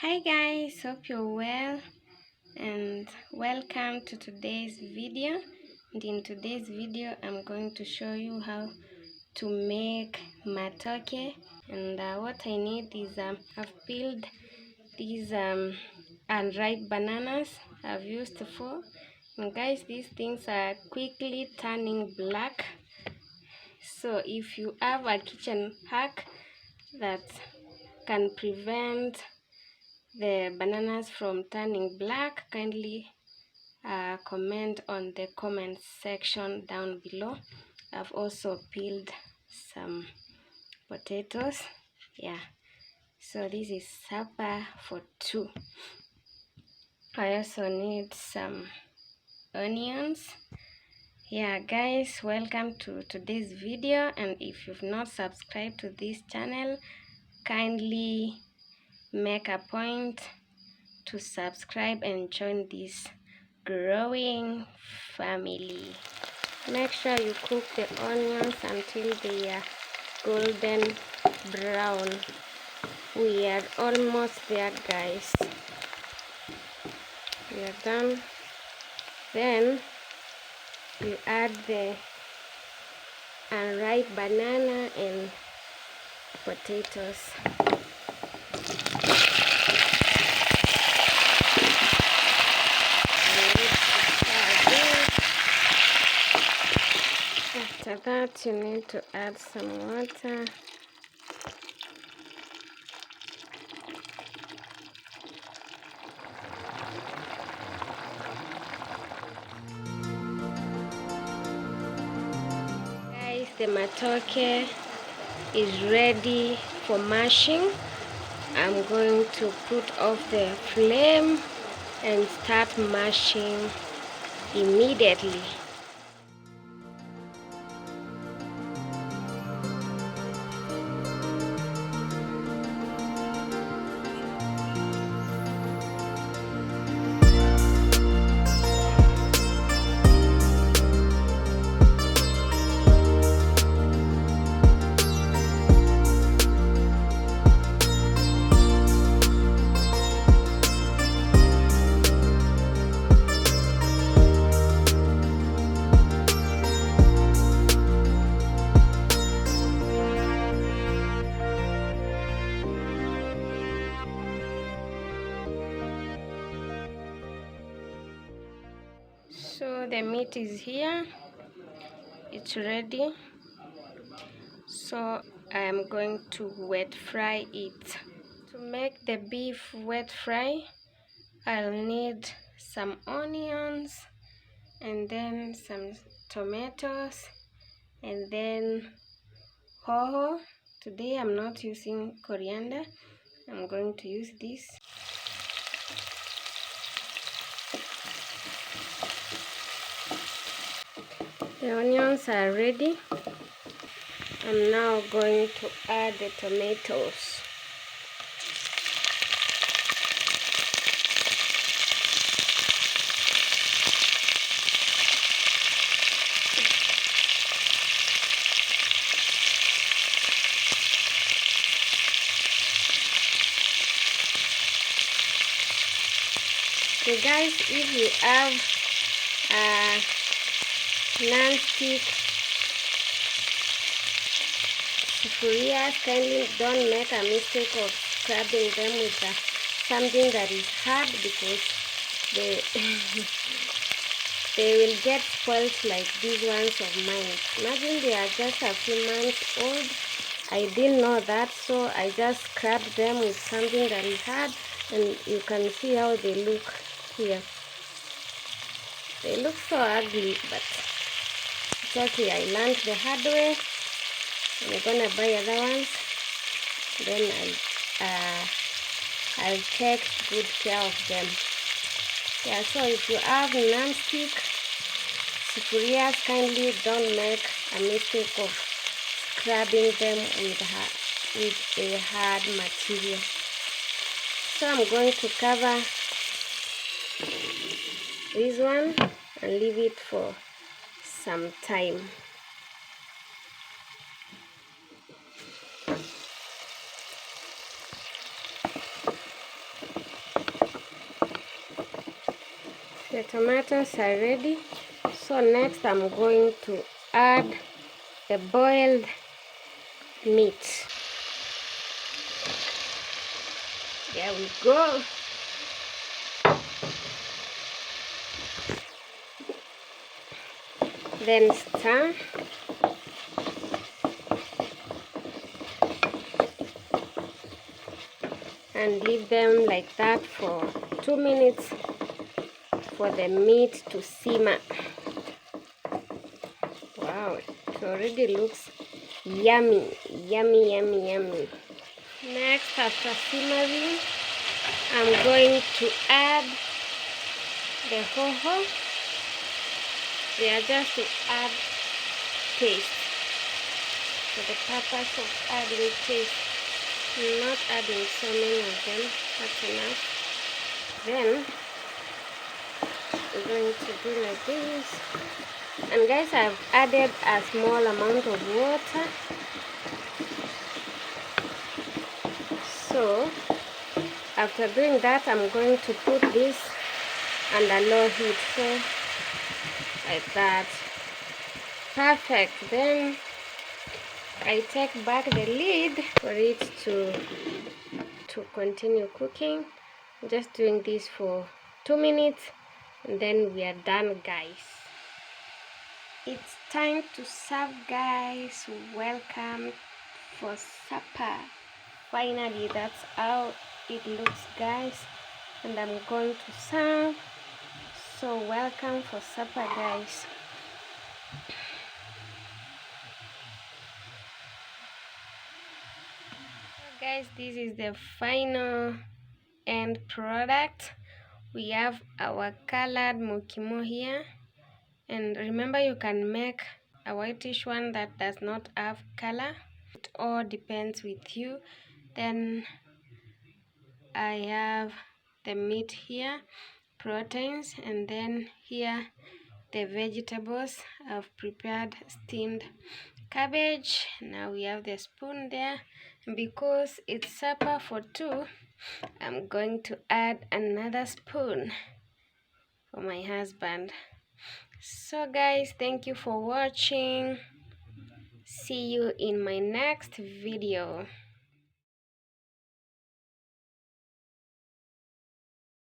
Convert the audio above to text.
Hi guys, hope you're well and welcome to today's video. And in today's video I'm going to show you how to make matoke. And what I need is I've peeled these unripe bananas I've used for. And guys, these things are quickly turning black, so if you have a kitchen hack that can prevent the bananas from turning black, kindly comment on the comment section down below. I've also peeled some potatoes. Yeah, so this is supper for two. I also need some onions. Yeah guys, welcome to today's video, and if you've not subscribed to this channel, kindly make a point to subscribe and join this growing family. Make sure you cook the onions until they are golden brown. We are almost there guys. We are done. Then you add the unripe banana and potatoes. After that, you need to add some water. Guys, the matoke is ready for mashing. I'm going to put off the flame and start mashing immediately. So the meat is here, it's ready. So I am going to wet fry it. To make the beef wet fry, I'll need some onions and then some tomatoes and then hoho. Today I'm not using coriander, I'm going to use this. The onions are ready. I'm now going to add the tomatoes. So guys, if you have non-stick sufurias, kindly don't make a mistake of scrubbing them with something that is hard, because they they will get spoiled like these ones of mine. Imagine they are just a few months old. I didn't know that, so I just scrubbed them with something that is hard, and you can see how they look here. They look so ugly, but it's okay. I learned the hard way. I'm gonna buy other ones, then I'll take good care of them. Yeah, so if you have non-stick sufurias, kindly don't make a mistake of scrubbing them with a hard material. So I'm going to cover this one and leave it for some time. The tomatoes are ready. So next I'm going to add the boiled meat. There we go. Then stir. And leave them like that for 2 minutes for the meat to simmer. Wow, it already looks yummy, yummy, yummy, yummy. Next, after simmering, I'm going to add the hoho. They are just to add taste. For the purpose of adding taste, not adding so many of them, that's enough. Then we're going to do like this. And guys, I've added a small amount of water. So after doing that, I'm going to put this under low heat. So like that. Perfect. Then I take back the lid for it to continue cooking. Just doing this for 2 minutes and then we are done, guys. It's time to serve, guys. Welcome for supper. Finally, that's how it looks, guys, and I'm going to serve. So welcome for supper, guys. Guys, this is the final end product. We have our colored mukimo here, and remember, you can make a whitish one that does not have color. It all depends with you. Then I have the meat here, proteins, and then here the vegetables. I've prepared steamed cabbage. Now we have the spoon there. Because it's supper for 2, I'm going to add another spoon for my husband. So guys, thank you for watching. See you in my next video.